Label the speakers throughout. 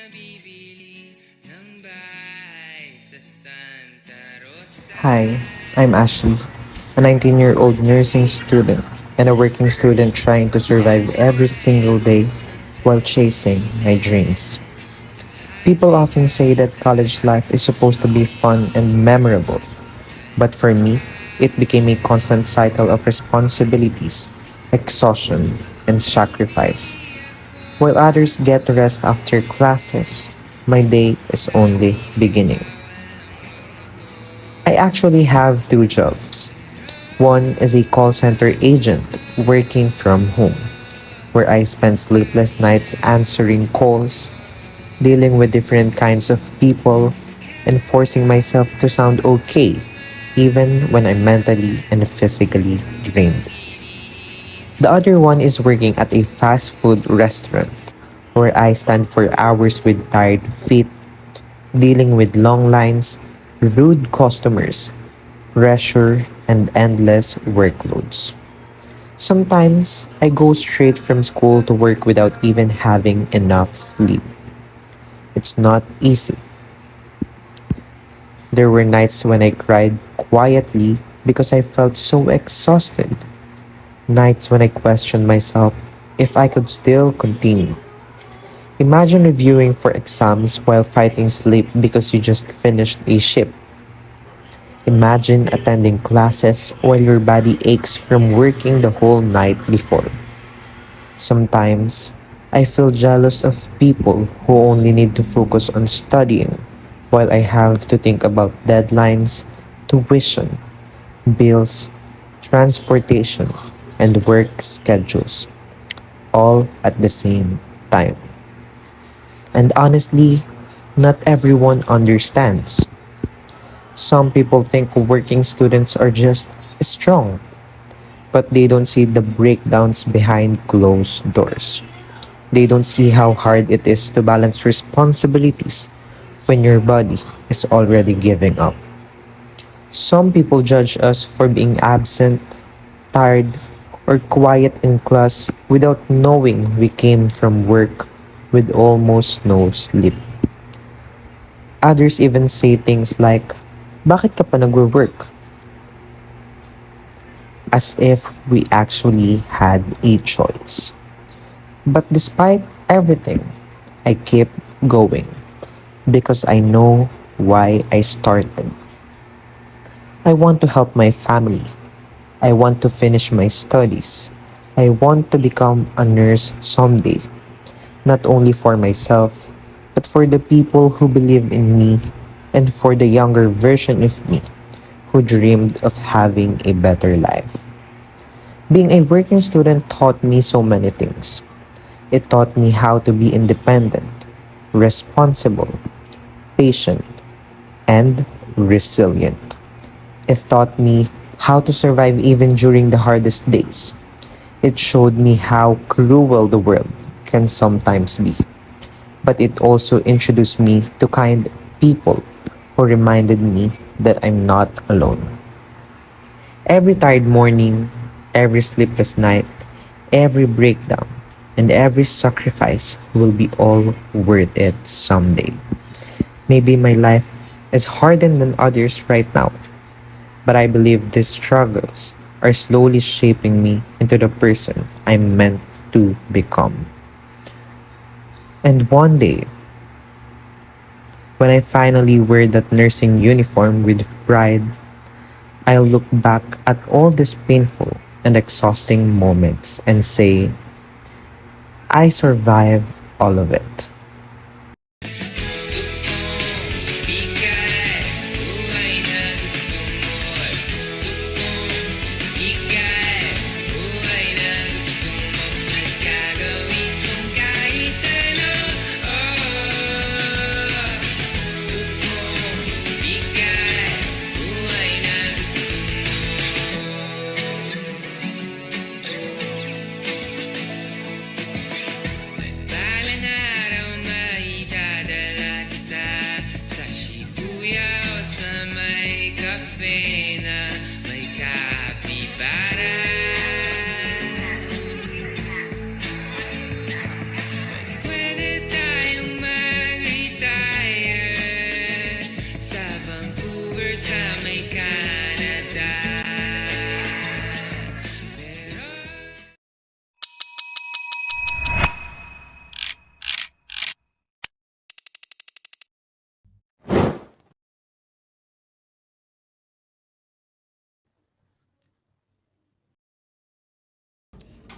Speaker 1: bibili ng bahay sa Santa Rosa.
Speaker 2: Hi, I'm Ashley, a 19-year-old nursing student and a working student trying to survive every single day while chasing my dreams. People often say that college life is supposed to be fun and memorable, but for me, it became a constant cycle of responsibilities, exhaustion, and sacrifice. While others get rest after classes, my day is only beginning. I actually have two jobs. One is a call center agent working from home, where I spend sleepless nights answering calls, dealing with different kinds of people, and forcing myself to sound okay, even when I'm mentally and physically drained. The other one is working at a fast food restaurant, where I stand for hours with tired feet, dealing with long lines, rude customers, pressure, and endless workloads. Sometimes I go straight from school to work without even having enough sleep. It's not easy. There were nights when I cried quietly because I felt so exhausted. Nights when I questioned myself if I could still continue. Imagine reviewing for exams while fighting sleep because you just finished a shift. Imagine attending classes while your body aches from working the whole night before. Sometimes, I feel jealous of people who only need to focus on studying, while I have to think about deadlines, tuition, bills, transportation, and work schedules, all at the same time. And honestly, not everyone understands. Some people think working students are just strong, but they don't see the breakdowns behind closed doors. They don't see how hard it is to balance responsibilities when your body is already giving up. Some people judge us for being absent, tired, or quiet in class without knowing we came from work with almost no sleep. Others even say things like, bakit ka pa nagwo-work? As if we actually had a choice. But despite everything, I keep going because I know why I started. I want to help my family. I want to finish my studies. I want to become a nurse someday, not only for myself, but for the people who believe in me and for the younger version of me who dreamed of having a better life. Being a working student taught me so many things. It taught me how to be independent, responsible, patient, and resilient. It taught me how to survive even during the hardest days. It showed me how cruel the world can sometimes be. But it also introduced me to kind people who reminded me that I'm not alone. Every tired morning, every sleepless night, every breakdown, and every sacrifice will be all worth it someday. Maybe my life is harder than others right now, but I believe these struggles are slowly shaping me into the person I'm meant to become. And one day, when I finally wear that nursing uniform with pride, I'll look back at all these painful and exhausting moments and say, I survived all of it.
Speaker 1: Gusto kong bigay buhay na gusto mo at gusto kong bigay buhay na gusto mo at gagawin kong kahit ano. Oh, gusto kong bigay buhay na gusto mo. Balang araw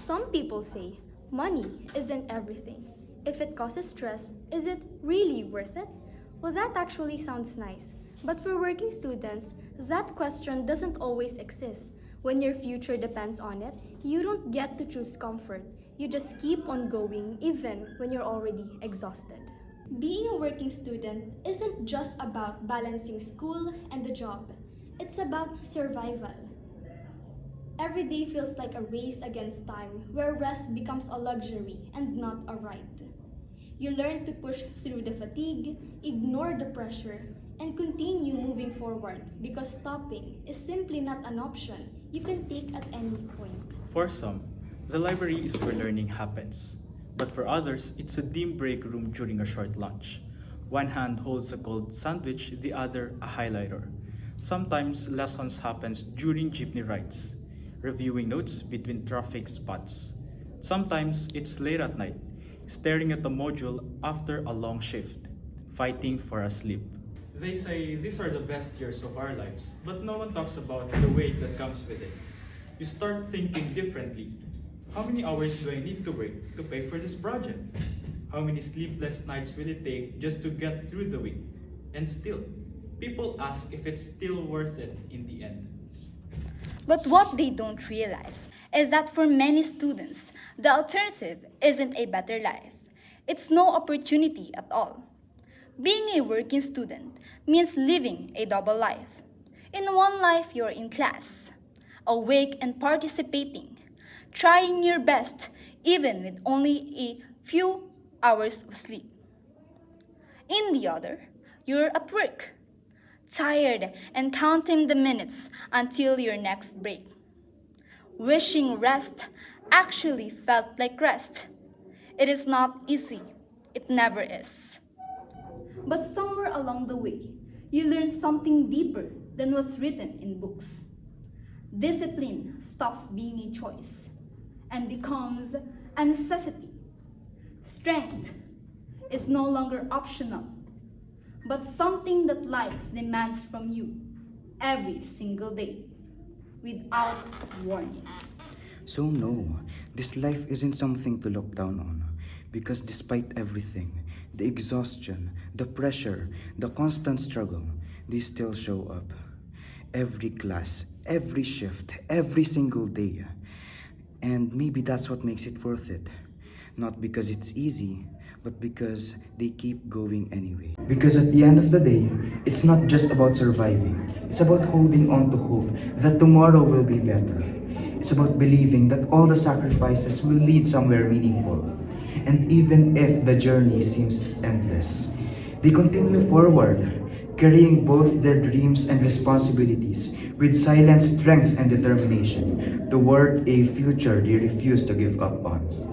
Speaker 3: Some people say money isn't everything. If it causes stress, is it really worth it? Well, that actually sounds nice. But for working students, that question doesn't always exist. When your future depends on it, you don't get to choose comfort. You just keep on going even when you're already exhausted. Being a working student isn't just about balancing school and the job. It's about survival. Every day feels like a race against time where rest becomes a luxury and not a right. You learn to push through the fatigue, ignore the pressure, and continue moving forward because stopping is simply not an option you can take at any point.
Speaker 4: For some, the library is where learning happens. But for others, it's a dim break room during a short lunch. One hand holds a cold sandwich, the other a highlighter. Sometimes lessons happens during jeepney rides, reviewing notes between traffic spots. Sometimes it's late at night, staring at the module after a long shift, fighting for a sleep. They say these are the best years of our lives, but no one talks about the weight that comes with it. You start thinking differently. How many hours do I need to work to pay for this project? How many sleepless nights will it take just to get through the week? And still, people ask if it's still worth it in the end.
Speaker 5: But what they don't realize is that for many students, the alternative isn't a better life. It's no opportunity at all. Being a working student means living a double life. In one life, you're in class, awake and participating, trying your best even with only a few hours of sleep. In the other, you're at work, tired and counting the minutes until your next break. Wishing rest actually felt like rest. It is not easy. It never is. But somewhere along the way, you learn something deeper than what's written in books. Discipline stops being a choice and becomes a necessity. Strength is no longer optional, but something that life demands from you every single day without warning.
Speaker 6: So, no, this life isn't something to look down on. Because despite everything, the exhaustion, the pressure, the constant struggle, they still show up. Every class, every shift, every single day. And maybe that's what makes it worth it. Not because it's easy, but because they keep going anyway. Because at the end of the day, it's not just about surviving. It's about holding on to hope that tomorrow will be better. It's about believing that all the sacrifices will lead somewhere meaningful. And even if the journey seems endless, they continue forward, carrying both their dreams and responsibilities with silent strength and determination toward a future they refuse to give up on.